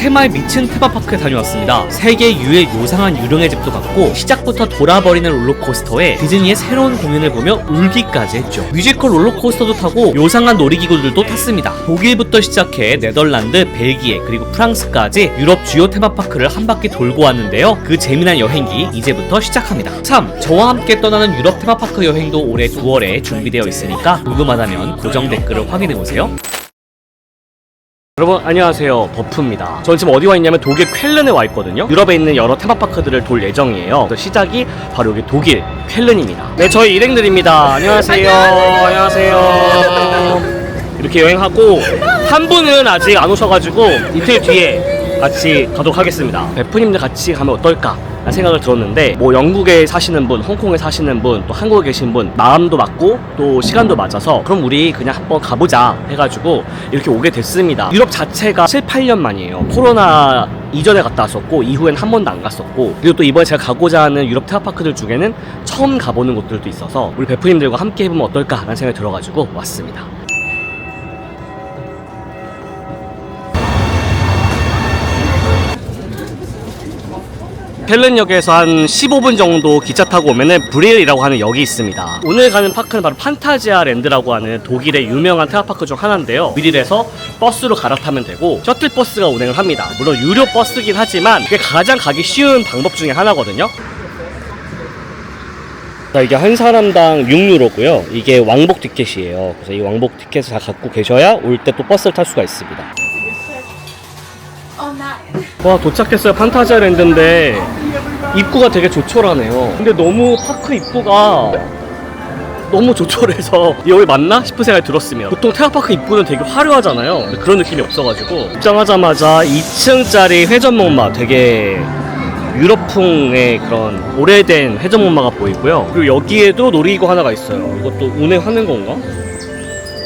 테마에 미친 테마파크에 다녀왔습니다. 세계 유의 요상한 유령의 집도 갔고 시작부터 돌아버리는 롤러코스터에 디즈니의 새로운 공연을 보며 울기까지 했죠. 뮤지컬 롤러코스터도 타고 요상한 놀이기구들도 탔습니다. 독일부터 시작해 네덜란드, 벨기에 그리고 프랑스까지 유럽 주요 테마파크를 한 바퀴 돌고 왔는데요. 그 재미난 여행기 이제부터 시작합니다. 참, 저와 함께 떠나는 유럽 테마파크 여행도 올해 9월에 준비되어 있으니까 궁금하다면 고정 댓글을 확인해보세요. 여러분 안녕하세요, 버프입니다. 저는 지금 어디 와 있냐면 독일 쾰른에 와 있거든요. 유럽에 있는 여러 테마파크들을 돌 예정이에요. 그래서 시작이 바로 여기 독일 쾰른입니다. 네, 저희 일행들입니다. 안녕하세요. 안녕하세요. 이렇게 여행하고 한 분은 아직 안 오셔가지고 이틀 뒤에 같이 가도록 하겠습니다. 베프님들 같이 가면 어떨까 라는 생각을 들었는데, 뭐 영국에 사시는 분, 홍콩에 사시는 분, 또 한국에 계신 분 마음도 맞고 또 시간도 맞아서 그럼 우리 그냥 한번 가보자 해가지고 이렇게 오게 됐습니다. 유럽 자체가 7, 8년 만이에요. 코로나 이전에 갔다 왔었고 이후엔 한 번도 안 갔었고, 그리고 또 이번에 제가 가고자 하는 유럽 테마파크들 중에는 처음 가보는 곳들도 있어서 우리 베프님들과 함께 해보면 어떨까 라는 생각이 들어가지고 왔습니다. 쾰른역에서 한 15분 정도 기차 타고 오면은 브릴이라고 하는 역이 있습니다. 오늘 가는 파크는 바로 판타지아 랜드라고 하는 독일의 유명한 테마파크 중 하나인데요. 브릴에서 버스로 갈아타면 되고 셔틀버스가 운행을 합니다. 물론 유료 버스긴 하지만 그게 가장 가기 쉬운 방법 중에 하나거든요. 자, 이게 한 사람당 6유로고요. 이게 왕복 티켓이에요. 그래서 이 왕복 티켓을 다 갖고 계셔야 올 때 또 버스를 탈 수가 있습니다. 와, 도착했어요. 판타지아 랜드인데 입구가 되게 조촐하네요. 근데 너무 파크 입구가 너무 조촐해서 여기 맞나 싶은 생각이 들었으면, 보통 테마파크 입구는 되게 화려하잖아요. 근데 그런 느낌이 없어가지고 입장하자마자 2층짜리 회전목마, 되게 유럽풍의 그런 오래된 회전목마가 보이고요. 그리고 여기에도 놀이기구 하나가 있어요. 이것도 운행하는 건가?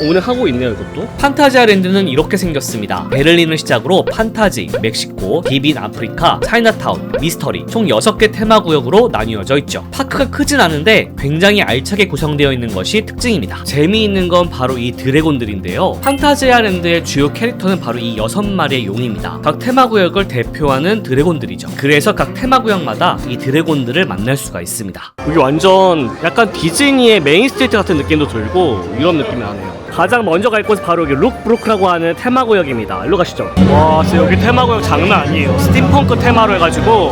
운행하고 있네요. 이것도. 판타지아 랜드는 이렇게 생겼습니다. 베를린을 시작으로 판타지, 멕시코, 비빈 아프리카, 차이나타운, 미스터리 총 6개 테마구역으로 나뉘어져 있죠. 파크가 크진 않은데 굉장히 알차게 구성되어 있는 것이 특징입니다. 재미있는 건 바로 이 드래곤들인데요. 판타지아 랜드의 주요 캐릭터는 바로 이 6마리의 용입니다. 각 테마구역을 대표하는 드래곤들이죠. 그래서 각 테마구역마다 이 드래곤들을 만날 수가 있습니다. 여기 완전 약간 디즈니의 메인 스트리트 같은 느낌도 들고 유럽 느낌이 나네요. 가장 먼저 갈 곳은 바로 여기 룩브루크라고 하는 테마구역입니다. 일로 가시죠. 와, 진짜 여기 테마구역 장난 아니에요. 스팀펑크 테마로 해가지고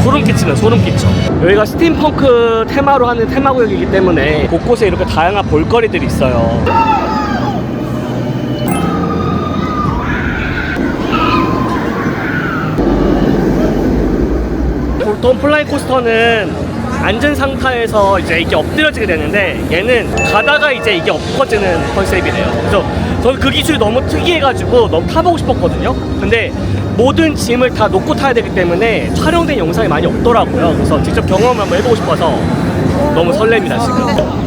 소름 끼치네, 소름 끼쳐. 여기가 스팀펑크 테마로 하는 테마구역이기 때문에 곳곳에 이렇게 다양한 볼거리들이 있어요. 보통 플라잉 코스터는 앉은 상태에서 이제 이게 엎드려지게 되는데, 얘는 가다가 이제 이게 엎어지는 컨셉이래요. 그래서 저는 그 기술이 너무 특이해가지고 너무 타보고 싶었거든요. 근데 모든 짐을 다 놓고 타야 되기 때문에 촬영된 영상이 많이 없더라고요. 그래서 직접 경험을 한번 해보고 싶어서 너무 설렙니다 지금.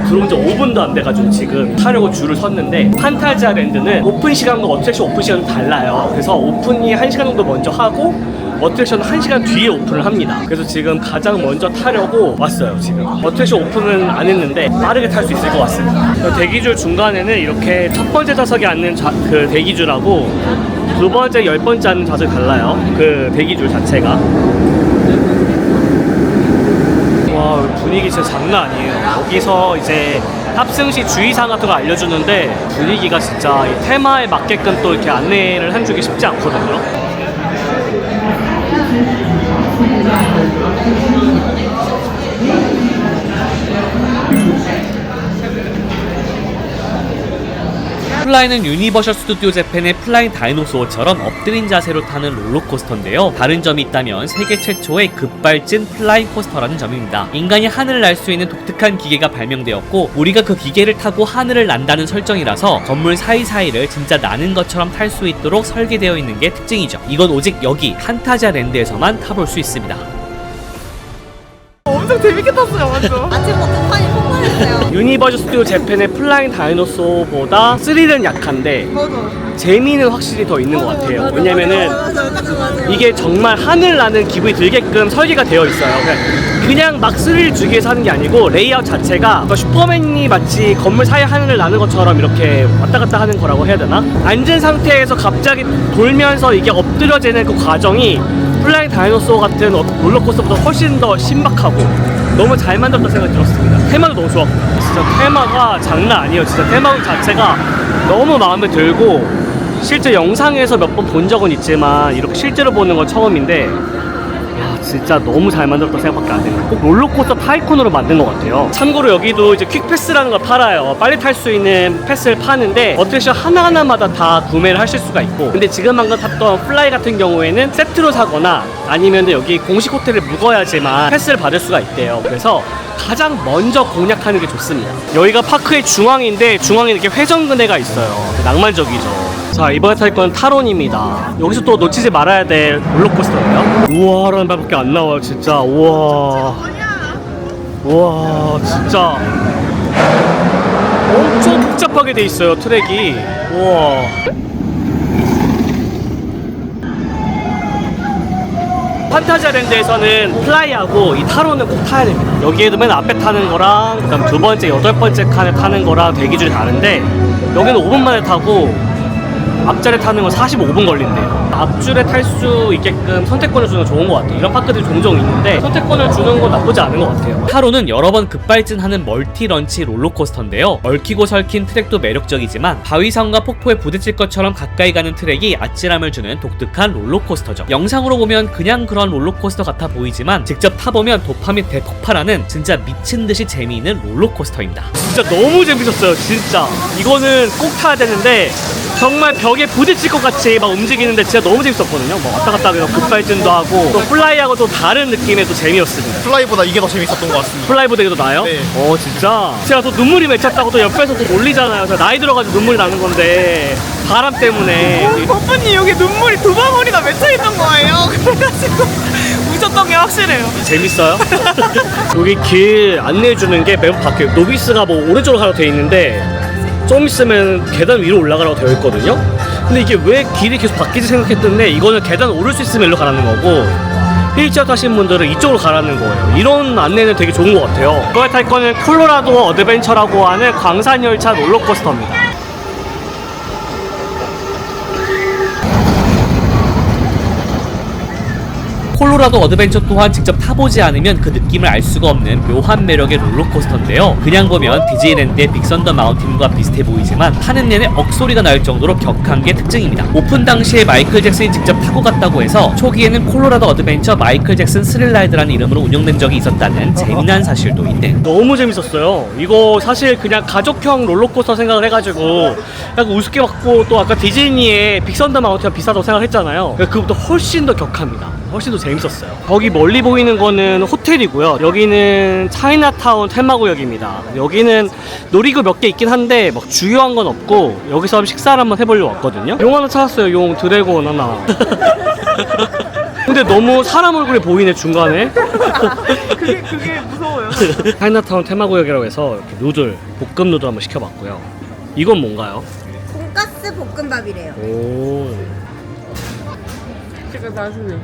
들어온 지 5분도 안 돼가지고 지금 타려고 줄을 섰는데, 판타지아 랜드는 오픈 시간과 어트랙션 오픈 시간은 달라요. 그래서 오픈이 1시간 정도 먼저 하고 어트랙션은 1시간 뒤에 오픈을 합니다. 그래서 지금 가장 먼저 타려고 왔어요. 지금 어트랙션 오픈은 안 했는데 빠르게 탈 수 있을 것 같습니다. 대기줄 중간에는 이렇게 첫 번째 좌석에 앉는 그 대기줄하고 두 번째, 10번째 앉는 좌석이 달라요. 그 대기줄 자체가. 와, 분위기 진짜 장난 아니에요. 여기서 이제 탑승 시 주의사항 같은 거 알려주는데 분위기가 진짜 이 테마에 맞게끔 또 이렇게 안내를 해주기 쉽지 않거든요. 플라이는 유니버셜 스튜디오 재팬의 플라잉 다이노소어처럼 엎드린 자세로 타는 롤러코스터인데요. 다른 점이 있다면 세계 최초의 급발진 플라잉 코스터라는 점입니다. 인간이 하늘을 날 수 있는 독특한 기계가 발명되었고, 우리가 그 기계를 타고 하늘을 난다는 설정이라서 건물 사이사이를 진짜 나는 것처럼 탈 수 있도록 설계되어 있는 게 특징이죠. 이건 오직 여기 판타지아 랜드에서만 타볼 수 있습니다. 엄청 엄청 재밌게 탔어요, 완전. 아침부터 판이 폭발했어요. 유니버셜 스튜디오 재팬의 플라잉 다이노소보다 스릴은 약한데 맞아. 재미는 확실히 더 있는 것 같아요. 왜냐면은 맞아. 이게 정말 하늘 나는 기분이 들게끔 설계가 되어 있어요. 그냥 막 스릴 주기 위해서 하는 게 아니고 레이아웃 자체가 슈퍼맨이 마치 건물 사이에 하늘을 나는 것처럼 이렇게 왔다 갔다 하는 거라고 해야 되나? 앉은 상태에서 갑자기 돌면서 이게 엎드려지는 그 과정이 플라잉 다이노소 같은 롤러코스터보다 훨씬 더 신박하고 너무 잘 만들었다는 생각이 들었습니다. 테마도 너무 좋았고 진짜 테마가 장난 아니에요. 진짜 테마 자체가 너무 마음에 들고 실제 영상에서 몇 번 본 적은 있지만 이렇게 실제로 보는 건 처음인데 야 진짜 너무 잘 만들었다고 생각밖에 안 돼요. 꼭 롤러코스터 타이쿤으로 만든 것 같아요. 참고로 여기도 이제 퀵패스라는 걸 팔아요. 빨리 탈 수 있는 패스를 파는데 어트랙션 하나하나마다 다 구매를 하실 수가 있고 근데 지금 방금 탔던 플라이 같은 경우에는 세트로 사거나 아니면 여기 공식 호텔을 묵어야지만 패스를 받을 수가 있대요. 그래서 가장 먼저 공략하는 게 좋습니다. 여기가 파크의 중앙인데 중앙에 이렇게 회전근해가 있어요. 낭만적이죠. 자 이번에 탈 건 타론입니다. 여기서 또 놓치지 말아야 될 롤러코스터예요. 우와라는 말밖에 안 나와요 진짜. 우와 우와 진짜 엄청 복잡하게 돼 있어요 트랙이. 우와 판타지아랜드에서는 플라이하고 이 타로는 꼭 타야 됩니다. 여기에도 맨 앞에 타는 거랑 그다음 두 번째, 여덟 번째 칸에 타는 거랑 대기줄이 다른데 여기는 5분 만에 타고 앞자리에 타는 건 45분 걸린대요. 앞줄에 탈 수 있게끔 선택권을 주는 건 좋은 것 같아요. 이런 파크들이 종종 있는데 선택권을 주는 건 나쁘지 않은 것 같아요. 타로는 여러 번 급발진하는 멀티 런치 롤러코스터인데요. 얽히고 설킨 트랙도 매력적이지만 바위산과 폭포에 부딪힐 것처럼 가까이 가는 트랙이 아찔함을 주는 독특한 롤러코스터죠. 영상으로 보면 그냥 그런 롤러코스터 같아 보이지만 직접 타보면 도파민 대폭발하는 진짜 미친듯이 재미있는 롤러코스터입니다. 진짜 너무 재밌었어요 진짜. 이거는 꼭 타야 되는데 정말 벽에 부딪힐 것 같이 막 움직이는데 진짜 너무 재밌었거든요. 뭐 왔다 갔다 하면서 급발진도 하고 또 플라이하고 또 다른 느낌의 또 재미였습니다. 플라이보다 이게 더 재밌었던 것 같습니다. 플라이보다 이게 더 나아요? 네. 진짜 제가 또 눈물이 맺혔다고 또 옆에서 또 놀리잖아요. 제가 나이 들어가지고 눈물이 나는 건데 바람 때문에. 버프님 여기 눈물이 두 방울이나 맺혀 있는 거예요. 그래가지고 우셨던 게 확실해요. 재밌어요? 여기 길 안내해주는 게 매번 바뀌어요. 노비스가 뭐 오른쪽으로 가라고 돼 있는데 좀 있으면 계단 위로 올라가라고 되어 있거든요. 근데 이게 왜 길이 계속 바뀌지 생각했는데 이거는 계단 오를 수 있으면 일로 가라는 거고 휠체어 타신 분들은 이쪽으로 가라는 거예요. 이런 안내는 되게 좋은 것 같아요. 이번에 탈 거는 콜로라도 어드벤처라고 하는 광산열차 롤러코스터입니다. 콜로라도 어드벤처 또한 직접 타보지 않으면 그 느낌을 알 수가 없는 묘한 매력의 롤러코스터인데요. 그냥 보면 디즈니랜드의 빅선더 마운틴과 비슷해 보이지만 타는 내내 억소리가 날 정도로 격한 게 특징입니다. 오픈 당시에 마이클 잭슨이 직접 타고 갔다고 해서 초기에는 콜로라도 어드벤처 마이클 잭슨 스릴라이드라는 이름으로 운영된 적이 있었다는 재미난 사실도 있네요. 너무 재밌었어요. 이거 사실 그냥 가족형 롤러코스터 생각을 해가지고 약간 우습게 봤고 또 아까 디즈니의 빅선더 마운틴과 비슷하다고 생각했잖아요. 그것보다 훨씬 더 격합니다. 훨씬 더 재밌었어요. 거기 멀리 보이는 거는 호텔이고요. 여기는 차이나타운 테마구역입니다. 여기는 놀이구 몇 개 있긴 한데 막 주요한 건 없고 여기서 식사를 한번 해보려고 왔거든요. 용 하나 찾았어요. 용 드래곤 하나. 근데 너무 사람 얼굴이 보이네 중간에. 그게 무서워요. 차이나타운 테마구역이라고 해서 이렇게 누들, 볶음 누들 한번 시켜봤고요. 이건 뭔가요? 돈가스 볶음밥이래요. 오. 제가 나중에.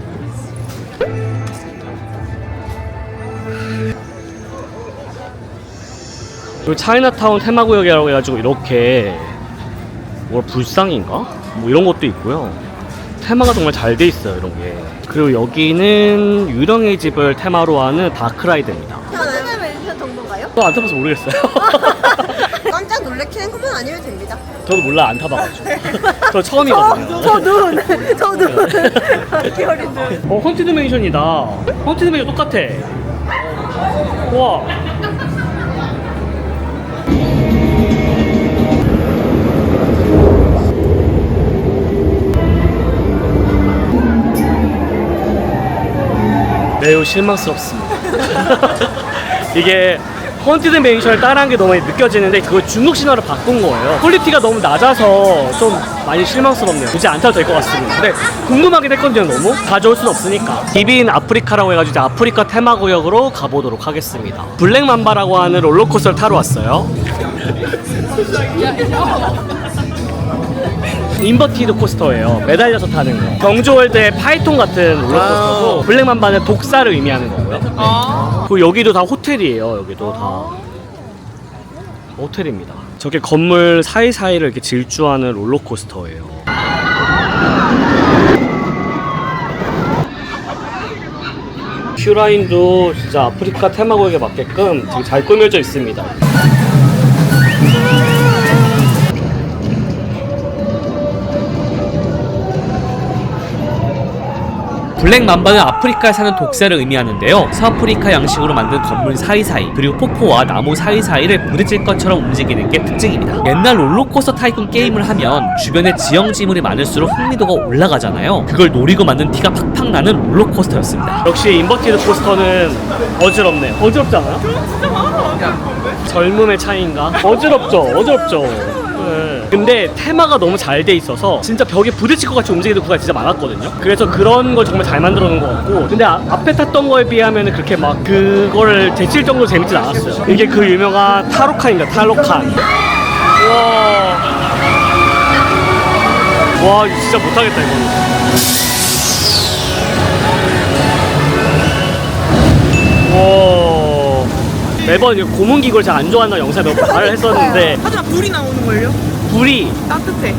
그리고 차이나타운 테마구역이라고 해가지고 이렇게 뭐 불상인가? 뭐 이런 것도 있고요. 테마가 정말 잘 돼 있어요 이런 게. 그리고 여기는 유령의 집을 테마로 하는 다크라이드입니다. 편안한 멘션 정도인가요? 또 안 타봐서 모르겠어요. 깜짝 놀래키는 것만 아니면 됩니다. 저도 몰라 안 타봐가지고. 저 처음이거든요. 저도. 기어린데. 헌티드 맨션이다. 헌티드 맨션 똑같아. 우와. 매우 실망스럽습니다. 이게 헌티드 매니션을 따라한 게 너무 많이 느껴지는데 그걸 중국 신화로 바꾼 거예요. 퀄리티가 너무 낮아서 좀 많이 실망스럽네요. 굳이 안 타도 될 것 같습니다. 근데 궁금하긴 했거든요. 너무 가져올 순 없으니까. 기빈 아프리카라고 해가지고 이제 아프리카 테마구역으로 가보도록 하겠습니다. 블랙맘바라고 하는 롤러코스터를 타러 왔어요. 인버티드 코스터예요. 매달려서 타는 거. 경주월드의 파이톤 같은 롤러코스터고 블랙맘바는 독사를 의미하는 거고요. 그리고 여기도 다 호텔이에요. 여기도 다 호텔입니다. 저게 건물 사이사이를 이렇게 질주하는 롤러코스터예요. 큐라인도 진짜 아프리카 테마구역에 맞게끔 되게 잘 꾸며져 있습니다. 블랙맘바는 아프리카에 사는 독사를 의미하는데요. 서아프리카 양식으로 만든 건물 사이사이 그리고 폭포와 나무 사이사이를 부딪힐 것처럼 움직이는 게 특징입니다. 옛날 롤러코스터 타이쿤 게임을 하면 주변에 지형지물이 많을수록 흥미도가 올라가잖아요. 그걸 노리고 만든 티가 팍팍 나는 롤러코스터였습니다. 역시 인버티드 코스터는 어지럽네요. 어지럽지 않아요? 진짜 많아. 젊음의 차이인가? 어지럽죠. 네. 근데 테마가 너무 잘 돼 있어서 진짜 벽에 부딪힐 것 같이 움직이는 구간이 진짜 많았거든요. 그래서 그런 걸 정말 잘 만들어 놓은 것 같고, 근데 앞에 탔던 거에 비하면 그렇게 막 그거를 제칠 정도로 재밌진 않았어요. 이게 그 유명한 타로칸입니다. 타로칸. 와 이거 진짜 못하겠다 이거. 와 매번 이거 고문기구를 잘 안 좋아한다는 영상에 몇 번 말을 했었는데 하지만 불이 나오는걸요? 불이 따뜻해.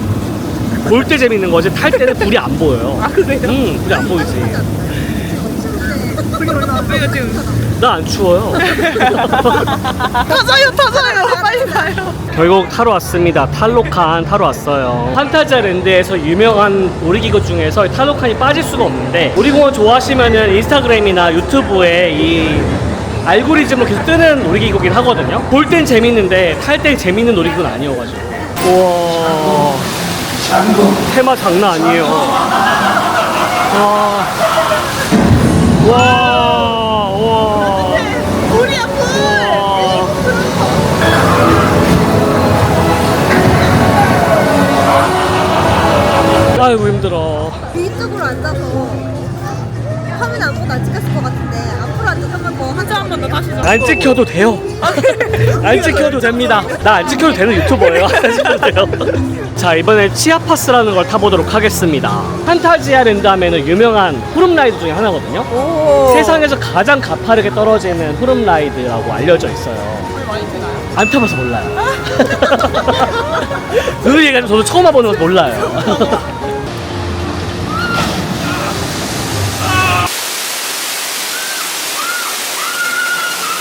볼 때 재밌는 거지 탈 때는 불이 안 보여요. 아 그래요? 불이 안 보이지. 우리가 지금 나 안 추워요. 타자요 빨리 가요. 결국 타러 왔습니다. 탈로칸 타러 왔어요. 판타지아랜드에서 유명한 놀이기구 중에서 탈로칸이 빠질 수가 없는데, 놀이공원 좋아하시면은 인스타그램이나 유튜브에 이 알고리즘으로 계속 뜨는 놀이기구긴 하거든요. 볼 땐 재밌는데 탈 땐 재밌는 놀이기구는 아니어가지고. 우와 테마 장난 아니에요. 와 불이야 불. 아이고 힘들어. 뒤쪽으로 앉아서 화면 아무것도 안 찍혔을 것 같은데 앞으로 앉아서 한 번 더 다시죠. 안 찍혀도 돼요. 안 찍혀도 됩니다. 나 안 찍혀도 되는 유튜버예요. 안 찍혀도 돼요. 자 이번에 치아파스라는 걸 타보도록 하겠습니다. 판타지아랜드 하면은 유명한 후룸라이드 중에 하나거든요. 세상에서 가장 가파르게 떨어지는 후룸라이드라고 알려져 있어요. 안 타봐서 몰라요. 그 얘기는 저도 처음 와보는 건 몰라요.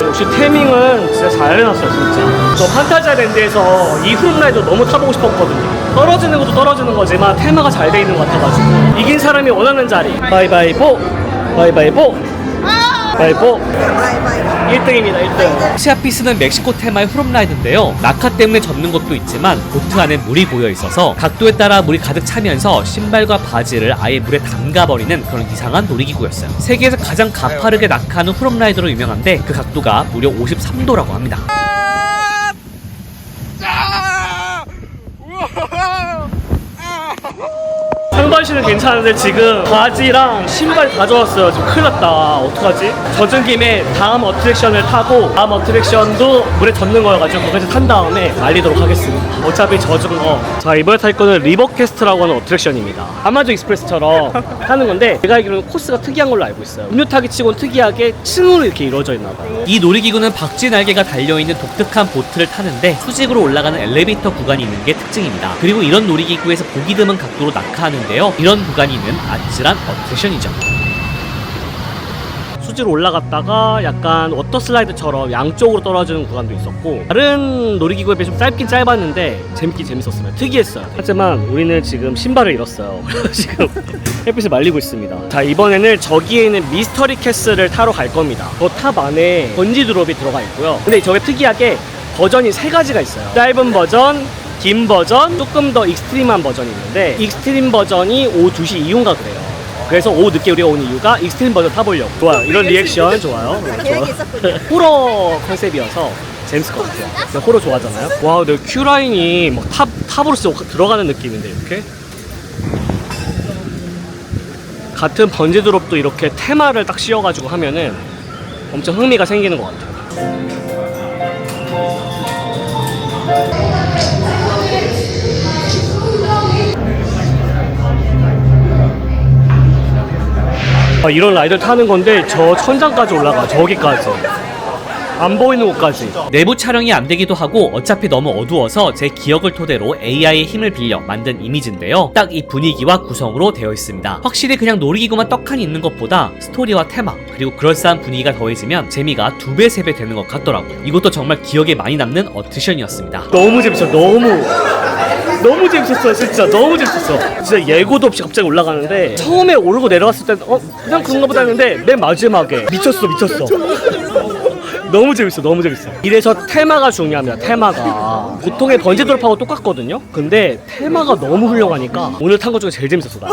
역시 태밍은 진짜 잘 해놨어요 진짜. 저 판타지아랜드에서 이 후룸라이드 너무 타보고 싶었거든요. 떨어지는 것도 떨어지는 거지만 테마가 잘 돼 있는 것 같아가지고 이긴 사람이 원하는 자리 바이바이보 바이바이보 바이바이보 바이바이. 1등입니다 1등. 치아피스는 멕시코 테마의 후룸라이드인데요. 낙하 때문에 젖는 것도 있지만 보트 안에 물이 고여 있어서 각도에 따라 물이 가득 차면서 신발과 바지를 아예 물에 담가버리는 그런 이상한 놀이기구였어요. 세계에서 가장 가파르게 낙하하는 후룸라이드로 유명한데 그 각도가 무려 53도라고 합니다. 상반신은 괜찮은데 지금 바지랑 신발 가져왔어요. 지금 큰일 났다. 어떡하지? 젖은 김에 다음 어트랙션을 타고 다음 어트랙션도 물에 젖는 거여가지고 그까지 탄 다음에 말리도록 하겠습니다. 어차피 젖은 거. 자 이번에 탈 거는 리버캐스트라고 하는 어트랙션입니다. 아마존 익스프레스처럼 타는 건데 제가 알기로는 코스가 특이한 걸로 알고 있어요. 음료 타기 치고는 특이하게 층으로 이렇게 이루어져 있나 봐요. 이 놀이기구는 박쥐 날개가 달려있는 독특한 보트를 타는데 수직으로 올라가는 엘리베이터 구간이 있는 게 특징입니다. 그리고 이런 놀이기구에서 보기 드문 각도로 낙하하는데요. 이런 구간이 있는 아찔한 어트랙션이죠. 수지로 올라갔다가 약간 워터 슬라이드처럼 양쪽으로 떨어지는 구간도 있었고, 다른 놀이기구에 비해 좀 짧긴 짧았는데 재밌긴 재밌었어요. 특이했어요. 하지만 우리는 지금 신발을 잃었어요. 지금 햇빛을 말리고 있습니다. 자 이번에는 저기에 있는 미스터리 캐슬을 타러 갈 겁니다. 저 탑 안에 번지 드롭이 들어가 있고요. 근데 저게 특이하게 버전이 3가지가 있어요. 짧은 버전, 긴 버전, 조금 더 익스트림한 버전이 있는데 익스트림 버전이 오후 2시 이후인가 그래요. 그래서 오후 늦게 우리가 온 이유가 익스트림 버전 타보려고. 좋아요. 이런 리액션 좋아요. 계획이 있었군요. 호러 컨셉이어서 재밌을 것 같아요. 제가 호러 좋아하잖아요. 와, 근데 큐라인이 막 탑으로 진짜 들어가는 느낌인데, 이렇게. 같은 번지 드롭도 이렇게 테마를 딱 씌워가지고 하면은 엄청 흥미가 생기는 것 같아요. 이런 라이드를 타는 건데 저 천장까지 올라가. 저기까지 안 보이는 곳까지. 내부 촬영이 안 되기도 하고 어차피 너무 어두워서 제 기억을 토대로 AI의 힘을 빌려 만든 이미지인데요. 딱 이 분위기와 구성으로 되어 있습니다. 확실히 그냥 놀이기구만 떡하니 있는 것보다 스토리와 테마 그리고 그럴싸한 분위기가 더해지면 재미가 2배, 3배 되는 것 같더라고요. 이것도 정말 기억에 많이 남는 어트랙션이었습니다. 너무 재밌어. 너무 재밌었어요. 진짜 너무 재밌었어. 진짜 예고도 없이 갑자기 올라가는데 처음에 오르고 내려갔을 때는 그냥 그런가 보다 했는데 맨 마지막에 미쳤어. 너무 재밌어. 이래서 테마가 중요합니다. 테마가 보통의 번지 드롭하고 똑같거든요. 근데 테마가 너무 훌륭하니까 오늘 탄 것 중에 제일 재밌었어. 나.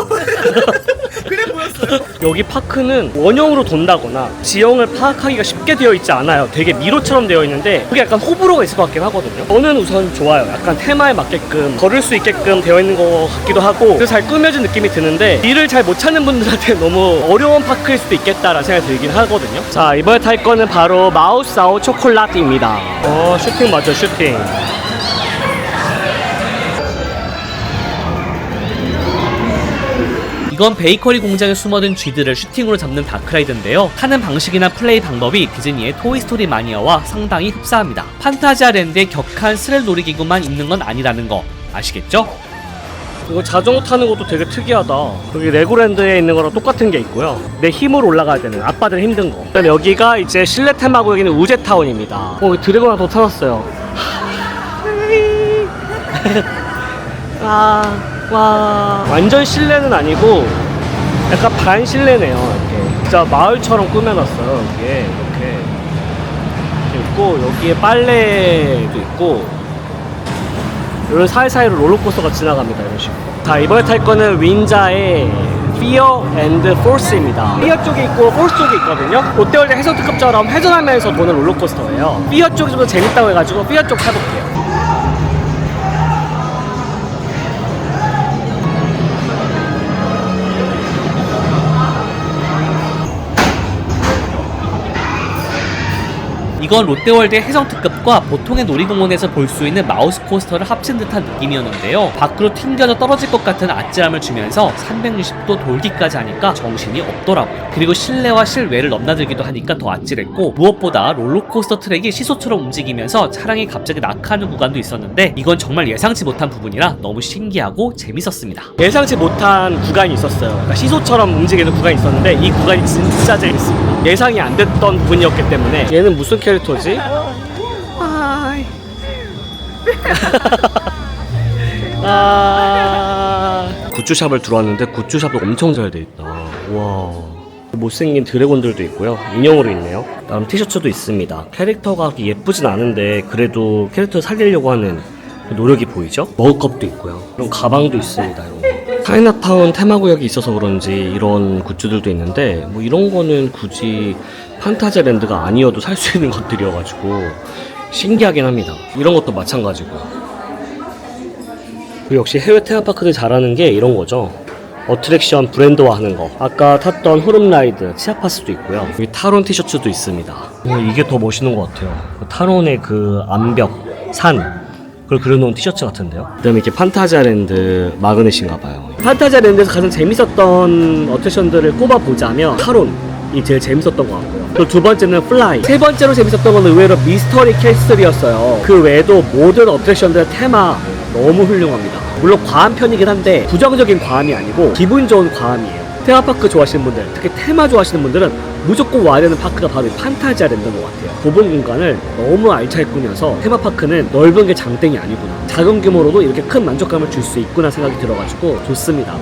그래 보였어요. 여기 파크는 원형으로 돈다거나 지형을 파악하기가 쉽게 되어 있지 않아요. 되게 미로처럼 되어 있는데 그게 약간 호불호가 있을 것 같긴 하거든요. 저는 우선 좋아요. 약간 테마에 맞게끔 걸을 수 있게끔 되어 있는 것 같기도 하고 그래서 잘 꾸며진 느낌이 드는데 길을 잘 못 찾는 분들한테 너무 어려운 파크일 수도 있겠다라는 생각이 들긴 하거든요. 자, 이번에 탈 거는 바로 마우스아웃 초콜릿입니다. 슈팅 맞죠, 슈팅. 이건 베이커리 공장에 숨어든 쥐들을 슈팅으로 잡는 다크라이드인데요. 타는 방식이나 플레이 방법이 디즈니의 토이스토리 마니아와 상당히 흡사합니다. 판타지아 랜드의 격한 스릴 놀이기구만 있는 건 아니라는 거 아시겠죠? 이거 자전거 타는 것도 되게 특이하다. 여기 레고랜드에 있는 거랑 똑같은 게 있고요. 내 힘으로 올라가야 되는 아빠들 힘든 거. 일단 여기가 이제 실내 테마고 여기는 우제타운입니다. 드래곤 하나 더 찾았어요. 와, 완전 실내는 아니고 약간 반 실내네요. 이렇게 진짜 마을처럼 꾸며놨어요. 여기에 이렇게 있고 여기에 빨래도 있고 이런 사이사이로 롤러코스터가 지나갑니다. 이런 식으로. 자, 이번에 탈 거는 윈자의 Fear and Force입니다. Fear 쪽에 있고 Force 쪽에 있거든요. 롯데월드 해성특급처럼 회전하면서 도는 롤러코스터예요. Fear 쪽이 좀 더 재밌다고 해가지고 Fear 쪽 타볼게요. 이건 롯데월드의 해성특급과 보통의 놀이동원에서 볼 수 있는 마우스 코스터를 합친 듯한 느낌이었는데요. 밖으로 튕겨져 떨어질 것 같은 아찔함을 주면서 360도 돌기까지 하니까 정신이 없더라고요. 그리고 실내와 실외를 넘나들기도 하니까 더 아찔했고 무엇보다 롤러코스터 트랙이 시소처럼 움직이면서 차량이 갑자기 낙하하는 구간도 있었는데 이건 정말 예상치 못한 부분이라 너무 신기하고 재밌었습니다. 예상치 못한 구간이 있었어요. 그러니까 시소처럼 움직이는 구간이 있었는데 이 구간이 진짜 재밌습니다. 예상이 안 됐던 부분이었기 때문에. 얘는 무슨 캐릭터지? 굿즈샵을 들어왔는데 굿즈샵도 엄청 잘 돼 있다. 와, 못생긴 드래곤들도 있고요. 인형으로 있네요. 다음 티셔츠도 있습니다. 캐릭터가 예쁘진 않은데 그래도 캐릭터 살리려고 하는 노력이 보이죠? 머그컵도 있고요. 이런 가방도 있습니다. 이런 거. 차이나타운 테마구역이 있어서 그런지 이런 굿즈들도 있는데 뭐 이런 거는 굳이 판타지랜드가 아니어도 살 수 있는 것들이어가지고 신기하긴 합니다. 이런 것도 마찬가지고. 그리고 역시 해외 테마파크들 잘하는 게 이런 거죠. 어트랙션 브랜드화하는 거. 아까 탔던 후름라이드 치아파스도 있고요. 여기 타론 티셔츠도 있습니다. 이게 더 멋있는 것 같아요. 타론의 그 암벽, 산 그걸 그려놓은 티셔츠 같은데요. 그 다음에 이렇게 판타지아랜드 마그넷인가봐요. 판타지아랜드에서 가장 재밌었던 어트랙션들을 꼽아보자면 타론이 제일 재밌었던 것 같고요. 그리고 두 번째는 플라이. 세 번째로 재밌었던 건 의외로 미스터리 캐슬이었어요. 그 외에도 모든 어트랙션들의 테마 너무 훌륭합니다. 물론 과한 편이긴 한데 부정적인 과함이 아니고 기분 좋은 과함이에요. 테마파크 좋아하시는 분들, 특히 테마 좋아하시는 분들은 무조건 와야 되는 파크가 바로 이 판타지아랜드인 것 같아요. 좁은 공간을 너무 알차게 꾸며서 테마파크는 넓은 게 장땡이 아니구나, 작은 규모로도 이렇게 큰 만족감을 줄 수 있구나 생각이 들어가지고 좋습니다.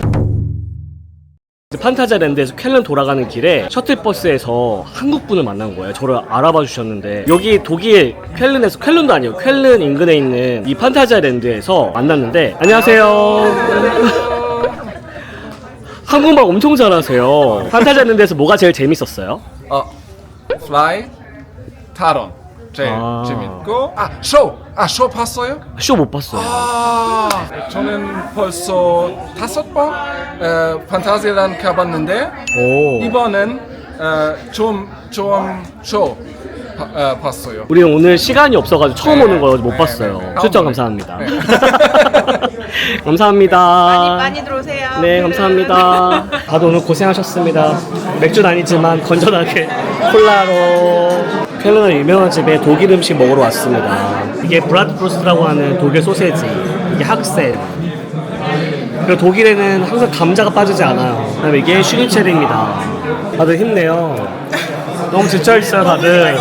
판타지아랜드에서 쾰른 돌아가는 길에 셔틀버스에서 한국분을 만난 거예요. 저를 알아봐 주셨는데 여기 독일 쾰른에서, 쾰른도 아니에요, 쾰른 인근에 있는 이 판타지아랜드에서 만났는데 안녕하세요. 한국말 엄청 잘하세요. 판타지아랜드에서 뭐가 제일 재밌었어요? Zwei Taron. 제일 아. 재밌고 쇼 봤어요? 쇼 못 봤어요. 저는 벌써 5번 판타지랜드 가봤는데 오. 이번엔 좀 쇼 봤어요. 우리 오늘 시간이 없어가지고 처음 오는 거 못 봤어요. 네. 출전 다음번에. 감사합니다. 네. 감사합니다. 많이 들어오세요. 네, 감사합니다. 다들 오늘 고생하셨습니다. 맥주는 아니지만 건전하게 콜라로. 켈르너 유명한 집에 독일 음식 먹으러 왔습니다. 이게 브라트브루스트라고 하는 독일 소세지. 이게 학센. 그리고 독일에는 항상 감자가 빠지지 않아요. 그다음에 이게 슈니첼입니다. 다들 힘내요. 너무 지쳐있어요, 다들.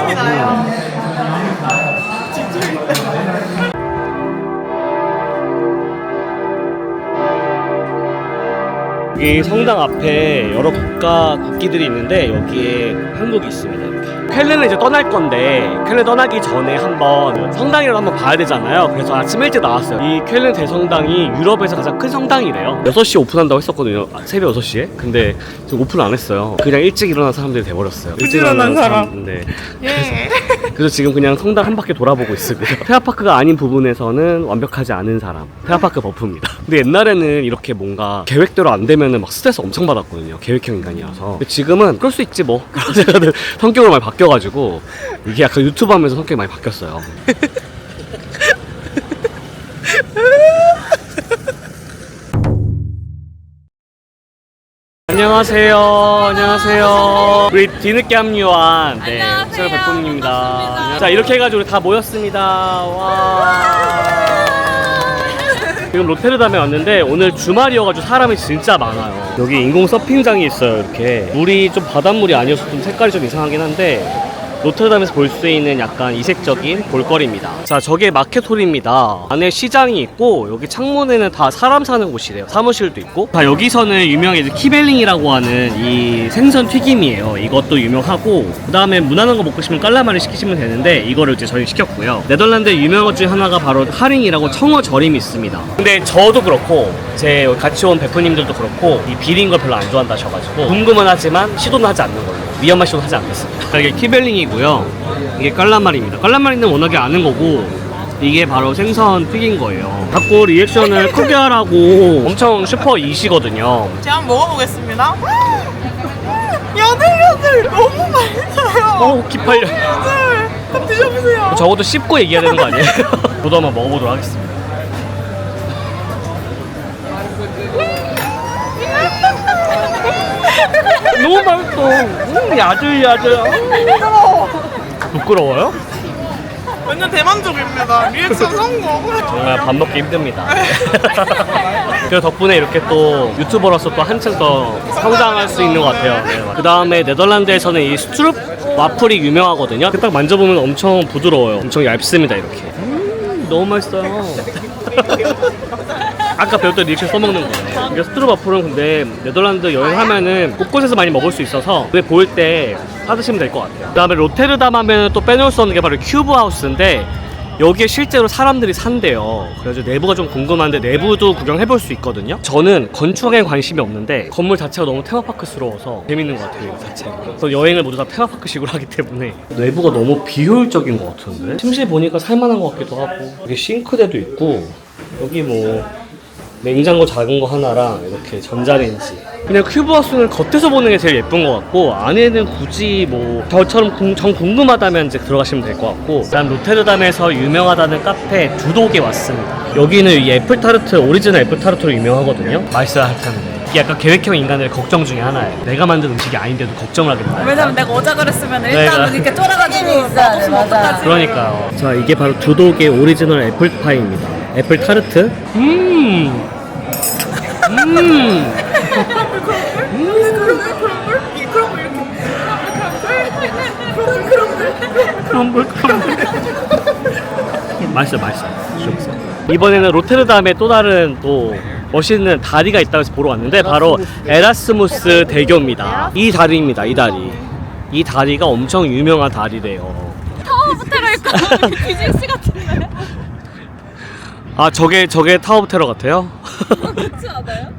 여기 성당 앞에 여러 국기들이 있는데 여기에 한국이 있습니다. 이렇게. 켈르는 이제 떠날 건데 켈르 떠나기 전에 한번 성당이라도 한번 봐야 되잖아요. 그래서 아침 일찍 나왔어요. 이 켈르 대성당이 유럽에서 가장 큰 성당이래요. 6시에 오픈한다고 했었거든요. 새벽 6시에. 근데 지금 오픈을 안 했어요. 그냥 일찍 일어난 사람들이 돼버렸어요. 일찍 부지런한 사람. 네. 예. 그래서 지금 그냥 성당 한 바퀴 돌아보고 있습니다. 테마파크가 아닌 부분에서는 완벽하지 않은 사람. 테마파크 버프입니다. 근데 옛날에는 이렇게 뭔가 계획대로 안 되면은 막 스트레스 엄청 받았거든요. 계획형 인간이라서. 근데 지금은 그럴 수 있지 뭐. 제가 성격을 많이 바뀌어가지고 이게 약간 유튜브 하면서 성격이 많이 바뀌었어요. 안녕하세요. 안녕하세요. 우리 뒤늦게 합류한 채널 베프입니다. 자, 이렇게 해가지고 우리 다 모였습니다. 와. 지금 로테르담에 왔는데 오늘 주말이어가지고 사람이 진짜 많아요. 여기 인공 서핑장이 있어요. 이렇게 물이 좀 바닷물이 아니어서 좀 색깔이 좀 이상하긴 한데 로테르담에서 볼 수 있는 약간 이색적인 볼거리입니다. 자, 저게 마켓홀입니다. 안에 시장이 있고 여기 창문에는 다 사람 사는 곳이래요. 사무실도 있고. 자, 여기서는 유명한 이제 키벨링이라고 하는 이 생선 튀김이에요. 이것도 유명하고 그 다음에 무난한 거 먹고 싶으면 깔라마리 시키시면 되는데 이거를 이제 저희 시켰고요. 네덜란드 유명한 것 중에 하나가 바로 하링이라고 청어 절임이 있습니다. 근데 저도 그렇고 제 같이 온 베프님들도 그렇고 이 비린 걸 별로 안 좋아한다 하셔가지고 궁금은 하지만 시도는 하지 않는 걸로. 위험한 시도는 하지 않겠습니다. 이게 키벨링이고요. 이게 깔라마리입니다. 깔라마리는 워낙에 아는 거고 이게 바로 생선 튀긴 거예요. 자꾸 리액션을 크게 하라고 엄청 슈퍼 이시거든요. 제가 한번 먹어보겠습니다. 야들야들 너무 맛있어요. 기빨려. 야들. 한번 드셔보세요. 적어도 씹고 얘기해야 되는 거 아니에요? 저도 한번 먹어보도록 하겠습니다. 너무 맛있어. 야들야들. 부끄러워요? 완전 대만족입니다. 리액션 성공. 정말 밥 먹기 힘듭니다. 그 덕분에 이렇게 또 유튜버로서 또 한층 더 성장할 수 있는 것 같아요. 네, 그 다음에 네덜란드에서는 이 스트룹 와플이 유명하거든요. 딱 만져보면 엄청 부드러워요. 엄청 얇습니다. 이렇게. 너무 맛있어요. 아까 배웠던 리액션 써먹는 거예요. 이게 스트룹 와플은 근데 네덜란드 여행하면은 곳곳에서 많이 먹을 수 있어서 그게 보일 때 사드시면 될 것 같아요. 그 다음에 로테르담 하면 또 빼놓을 수 없는 게 바로 큐브 하우스인데 여기에 실제로 사람들이 산대요. 그래서 내부가 좀 궁금한데 내부도 구경해볼 수 있거든요. 저는 건축에 관심이 없는데 건물 자체가 너무 테마파크스러워서 재밌는 것 같아요. 이 자체가. 그래서 여행을 모두 다 테마파크식으로 하기 때문에 내부가 너무 비효율적인 것 같은데 침실 보니까 살만한 것 같기도 하고 여기 싱크대도 있고 여기 뭐 냉장고 작은 거 하나랑 이렇게 전자레인지. 그냥 큐브하우스는 겉에서 보는 게 제일 예쁜 것 같고 안에는 굳이 뭐 저처럼 정 궁금하다면 이제 들어가시면 될 것 같고. 난 로테르담에서 유명하다는 카페 두독에 왔습니다. 여기는 이 애플타르트 오리지널 애플타르트로 유명하거든요. 맛있어야 할 텐데 이게 약간 계획형 인간들의 걱정 중에 하나예요. 내가 만든 음식이 아닌데도 걱정을 하게 된다. 왜냐면 내가 어제 그랬으면 내가. 일단 이렇게 쫄아가지고 있어야 돼, 맞아. 그러니까요. 자, 이게 바로 두독의 오리지널 애플파이입니다. 애플타르트. 맛있어. 이번에는 로테르담에 또 다른 또 멋있는 다리가 있다고 해서 보러 왔는데 바로 에라스무스 대교입니다. 이 다리입니다. 이 다리가 엄청 유명한 다리래요. 타워부터랄까 비즈니스 같은데. 아, 저게 타워 오브 테러 같아요? 그렇지 않아요?